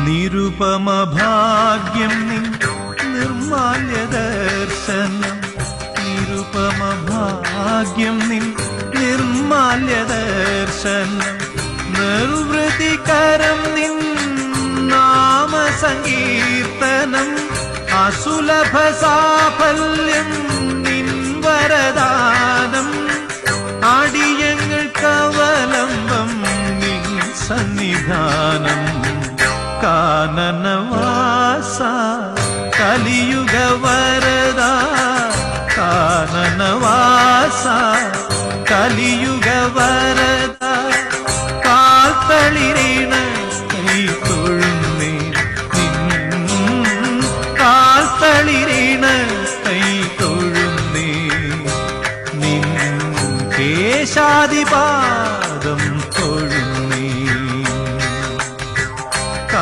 നിരുപമ ഭാഗ്യം നിൻ നിർമാല്യ ദർശനം, നിരുപമ ഭാഗ്യം നിൻ നിർമാല്യ ദർശനം, നിർവൃതികരം നിൻ നാമസങ്കീർത്തനം, അസുലഭ സാഫല്യം നിൻ വരദാനം, അടിയങ്ങൾക്കവലംബം നിൻ സന്നിധാനം. കാനനവാസ കലിയുഗ വരദ, കാനനവാസ